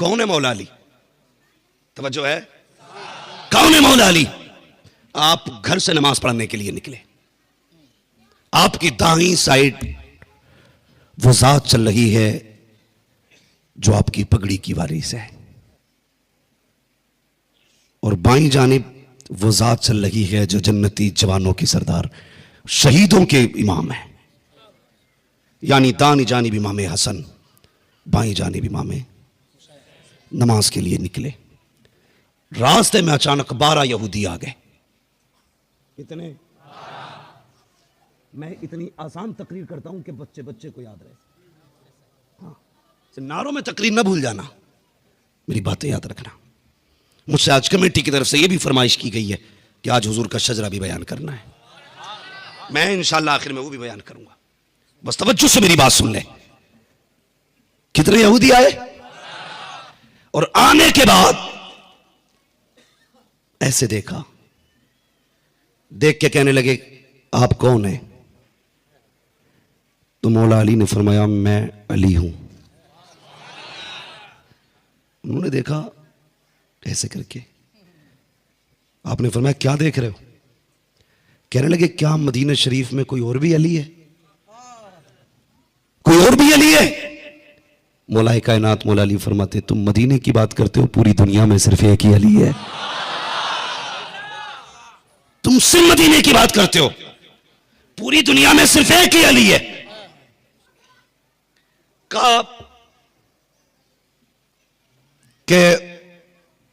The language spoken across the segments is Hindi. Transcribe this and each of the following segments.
कौन है मौला अली? तवज्जो है, कौन है मौला अली? आप घर से नमाज पढ़ने के लिए निकले, आपकी दाहिनी साइड वो जात चल रही है जो आपकी पगड़ी की वारिस है, और बाईं जानिब वो जात चल रही है जो जन्नती जवानों की सरदार शहीदों के इमाम है। यानी दानी जानिब इमाम हसन, बाईं जानिब इमाम। नमाज के लिए निकले, रास्ते में अचानक 12 यहूदी आ गए। कितने? मैं इतनी आसान तकरीर करता हूं कि बच्चे बच्चे को याद रहे। हाँ, नारों में तकरीर ना भूल जाना, मेरी बातें याद रखना। मुझसे आज कमेटी की तरफ से यह भी फरमाइश की गई है कि आज हुजूर का शजरा भी बयान करना है। मैं इंशाअल्लाह आखिर में वो भी बयान करूंगा, बस तवज्जो से मेरी बात सुन ले। कितने यहूदी आए, और आने के बाद ऐसे देखा, देख के कहने लगे आप कौन हैं? तो मौला अली ने फरमाया मैं अली हूं। उन्होंने देखा ऐसे करके, आपने फरमाया क्या देख रहे हो? कहने लगे क्या मदीना शरीफ में कोई और भी अली है? कोई और भी अली है? मौलाए कायनात मौला अली फरमाते तुम मदीने की बात करते हो, पूरी दुनिया में सिर्फ एक ही अली है। तुम सिर्फ मदीने की बात करते हो, पूरी दुनिया में सिर्फ एक ही अली है। कहा कि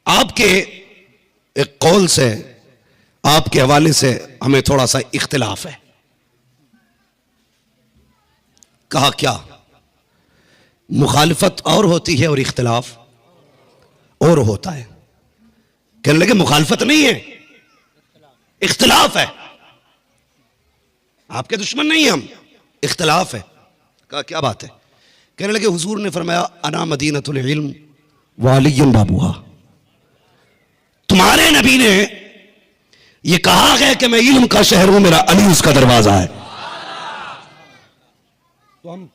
आपके एक कौल से, आपके हवाले से हमें थोड़ा सा इख्तिलाफ है। कहा क्या? मुखालिफत और होती है और इख्तिलाफ और होता है। कहने लगे मुखालिफत नहीं है, इख्तिलाफ है। आपके दुश्मन नहीं है हम, इख्तिलाफ है। कहा क्या बात है? कहने लगे हुजूर ने फरमाया अना मदीनतुल इल्म वालियुन बाबूहा। तुम्हारे नबी ने यह कहा है कि मैं इल्म का शहर हूं, मेरा अली उसका दरवाजा है। तो हम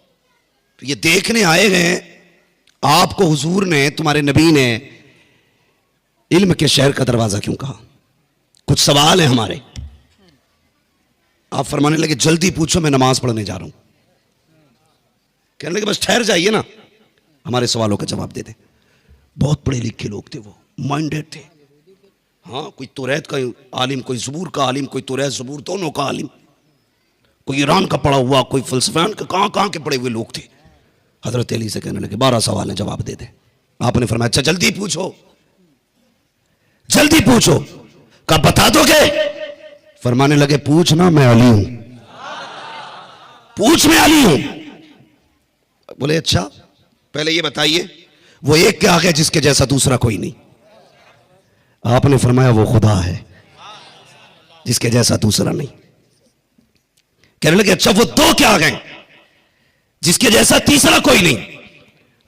ये देखने आए गए आपको हुजूर ने, तुम्हारे नबी ने इल्म के शहर का दरवाजा क्यों कहा? कुछ सवाल है हमारे। आप फरमाने लगे जल्दी पूछो, मैं नमाज पढ़ने जा रहा हूं। कहने लगे बस ठहर जाइए ना, हमारे सवालों का जवाब दे दे। बहुत पढ़े लिखे लोग थे, वो माइंडेड थे। हाँ, कोई तुरैत का आलिम, कोई ज़बूर का आलिम, कोई तुरैत ज़बूर दोनों का आलिम, कोई ईरान का पढ़ा हुआ, कोई फलसफान का, कहां के पढ़े हुए लोग थे। हजरत अली से कहने लगे 12 सवाल हैं, जवाब दे दे। आपने फरमाया अच्छा जल्दी पूछो, जल्दी पूछो। कहा बता दोगे? फरमाने लगे पूछ ना, मैं अली हूं, पूछ मैं अली हूं। बोले अच्छा पहले ये बताइए वो एक क्या है जिसके जैसा दूसरा कोई नहीं? आपने फरमाया वो खुदा है जिसके जैसा दूसरा नहीं। कहने लगे अच्छा वो दो क्या गए जिसके जैसा तीसरा कोई नहीं?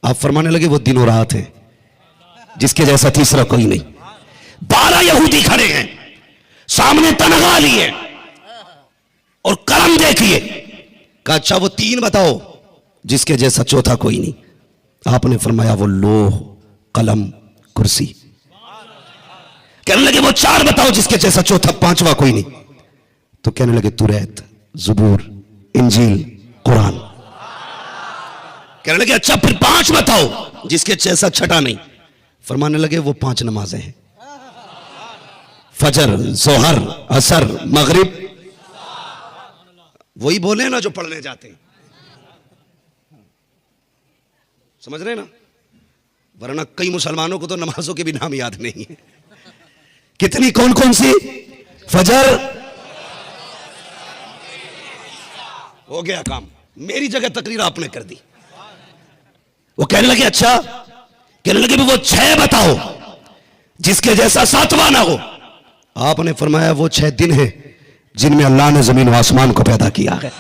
आप फरमाने लगे वो दिन और रात है जिसके जैसा तीसरा कोई नहीं। 12 यहूदी खड़े हैं सामने, तनख्वाह लिए और कलम देखिए। कहा अच्छा वो 3 बताओ जिसके जैसा चौथा कोई नहीं? आपने फरमाया वो लोह, कलम, कुर्सी। कहने लगे वो 4 बताओ जिसके जैसा चौथा, 5वां कोई नहीं? तो कहने लगे तुरैत, ज़बूर, इंजील, कुरान। कहने लगे अच्छा फिर 5 बताओ जिसके जैसा छठा नहीं? फरमाने लगे वो 5 नमाजें हैं, फजर, जोहर, असर, मगरिब। वही बोले ना जो पढ़ने जाते हैं, समझ रहे ना? वरना कई मुसलमानों को तो नमाजों के भी नाम याद नहीं है। कितनी, कौन कौन सी? फजर, हो गया काम। मेरी जगह तकरीर आपने कर दी। वो कहने लगे अच्छा, कहने लगे वो 6 बताओ जिसके जैसा 7वां ना हो? आपने फरमाया वो 6 दिन हैं जिनमें अल्लाह ने जमीन व आसमान को पैदा किया है।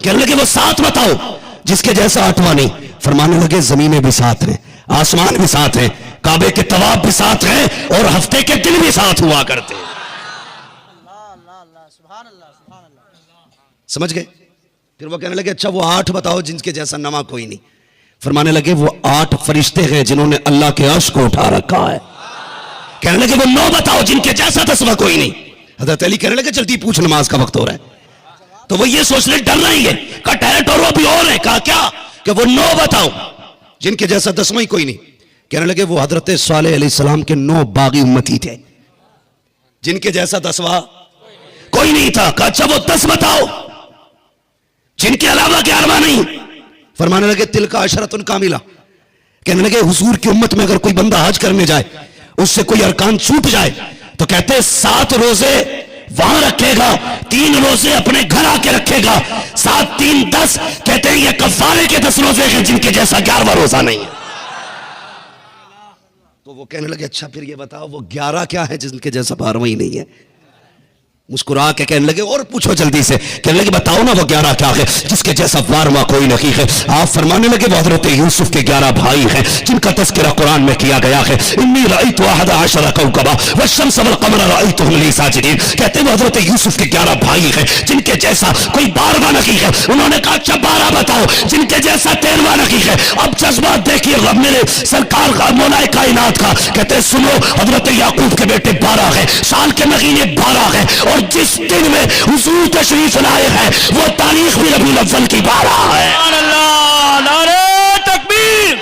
कहने लगे वो 7 बताओ जिसके जैसा 8वां नहीं? फरमाने लगे जमीनें भी साथ हैं, आसमान भी साथ हैं, काबे के तवाफ भी साथ हैं और हफ्ते के दिन भी साथ हुआ करते हैं। समझ गए? फिर वो कहने लगे अच्छा वो 8 बताओ जिनके जैसा नवा कोई नहीं? फरमाने लगे वो 8 फरिश्ते हैं जिन्होंने अल्लाह के अर्श को उठा रखा है। कहने लगे वो 9 बताओ जिनके जैसा तस्वा कोई नहीं। हजरत अली कहने लगे जल्दी पूछ, नमाज का वक्त हो रहा है। तो वो ये सोच रहे डर रही है, कहा टैलेंट और वो भी और है। कहा क्या? कि वो 9 बताओ जिनके जैसा तस्वा ही कोई नहीं। कहने लगे वो हजरत सालेह अलैहिस्सलाम के 9 बागी उम्मती थे जिनके जैसा तस्वा कोई नहीं था। कहा अच्छा वो 10 बताओ जिनके अलावा 11वां नहीं। फरमाने लगे तिलका अशरतुन कामिला। कहने लगे हुजूर की उम्मत में अगर कोई बंदा हज करने जाए, उससे कोई अरकान छूट जाए, तो कहते हैं 7 रोजे वहां रखेगा, 3 रोजे अपने घर आके रखेगा, 7 3 10। कहते हैं ये कफारे के 10 रोजे हैं जिनके जैसा 11वां रोजा नहीं है। तो वो कहने लगे अच्छा फिर ये बताओ वो 11 क्या है जिनके जैसा 12वां ही नहीं है। मुस्कुरा के कहने लगे और पूछो जल्दी से। कहने लगे बताओ ना वो 11 क्या है जिसके जैसा 12वां कोई नहीं है। आप फरमाने लगे वो हजरत यूसुफ के 11 भाई हैं जिनका तस्करा कुरान में किया गया है। इन्नी रअयतु अहदा अशरा कौकबा वश्शम्स वल क़मर रअयतुहुम ली साजिदीन। कहते हैं वो हजरत यूसुफ के 11 भाई हैं जिनके जैसा कोई 12वां नहीं है। उन्होंने कहा अच्छा 12 बताओ जिनके जैसा 13वां नहीं है। अब जज्बा देखिए मेरे सरकार मौलाए कायनात का। कहते हैं सुनो हजरत याकूब के बेटे 12 है, साल के महीने 12 है, और जिस दिन में हुजूर तशरीफ लाए हैं वो तारीख भी रबीउल अव्वल की 12 है। अल्लाह, नारे तकबीर,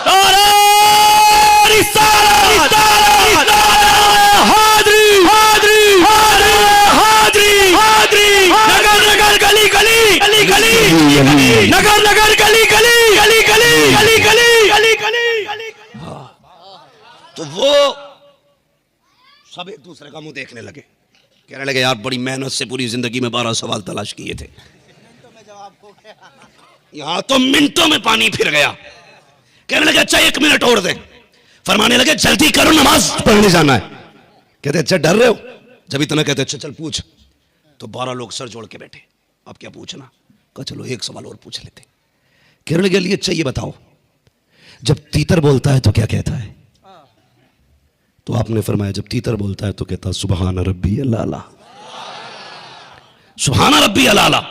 नारे रिसालत, हाज़री, हाज़री, हाज़री, हाज़री, नगर नगर गली गली गली गली, नगर नगर गली गली गली गली गली गली गली गली। तो वो सब एक दूसरे का मुंह देखने लगे। कहने लगे यार बड़ी मेहनत से पूरी जिंदगी में 12 सवाल तलाश किए थे, यहां तो मिनटों में पानी फिर गया। कहने लगे अच्छा 1 मिनट और दे। फरमाने लगे जल्दी करो नमाज पढ़ने जाना है। कहते अच्छा डर रहे हो? जब इतना कहते अच्छा चल पूछ। तो 12 लोग सर जोड़ के बैठे, अब क्या पूछना? कहा चलो एक सवाल और पूछ लेते। कहने लगे लिए अच्छा ये बताओ जब तीतर बोलता है तो क्या कहता है? तो आपने फरमाया जब तीतर बोलता है तो कहता सुबहान रब्बी अल-आला, सुबहान रब्बी अल-आला।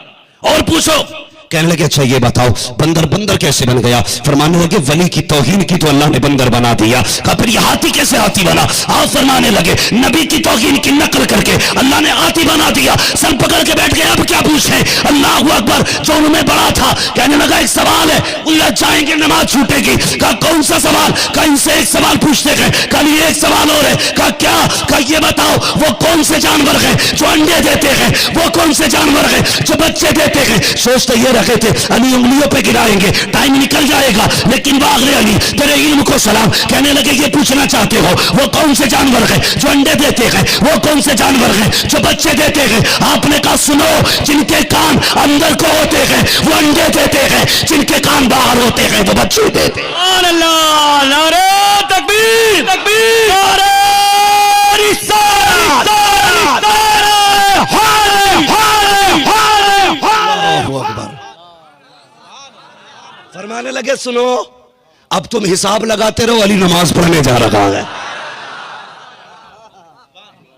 और पूछो। कहने लगे अच्छा ये बताओ बंदर बंदर कैसे बन गया? फरमाने लगे वली की तौहीन की तो अल्लाह ने बंदर बना दिया। कहा फिर ये हाथी कैसे हाथी बना? आप फरमाने लगे नबी की तौहीन की नकल करके अल्लाह ने हाथी बना दिया। सर पकड़ के बैठ गए, अब क्या पूछे? अल्लाहू अकबर। जो उनमें बड़ा था कहने लगा एक सवाल है, उलझ जाएंगे नमाज छूटेगी। कहा कौन सा सवाल? कहा इनसे एक सवाल पूछते गए। कल ये एक सवाल और है। कहा क्या? कहा ये बताओ वो कौन से जानवर हैं जो अंडे देते हैं? वो कौन से जानवर हैं जो बच्चे देते हैं? सोचते ये रखे थे अली उंगलियों पे गिराएंगे, टाइम निकल जाएगा, लेकिन वागरे अली तेरे इल्म को सलाम। कहने लगे ये पूछना चाहते हो वो कौन से जानवर हैं जो अंडे देते हैं? वो कौन से जानवर हैं जो बच्चे देते हैं? आपने कहा सुनो जिनके कान अंदर को होते हैं वो अंडे देते हैं, जिनके कान बाहर होते हैं वो बच्चे देते हैं। अल्लाह, नारे तकबीर, तकबीर, नारे रिसालत, अल्लाहू अकबर। फरमाने लगे सुनो अब तुम हिसाब लगाते रहो, अली नमाज पढ़ने जा रहा है।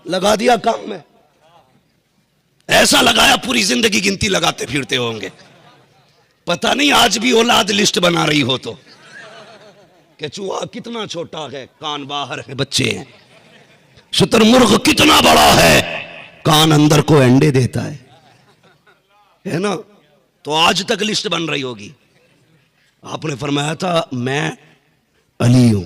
लगा दिया काम में, ऐसा लगाया पूरी जिंदगी गिनती लगाते फिरते होंगे। पता नहीं आज भी औलाद लिस्ट बना रही हो तो कि चूहा कितना छोटा है, कान बाहर है, बच्चे हैं। शुतुरमुर्ग कितना बड़ा है, कान अंदर को अंडे देता है ना? तो आज तक लिस्ट बन रही होगी। आपने फरमाया था मैं अली हूं,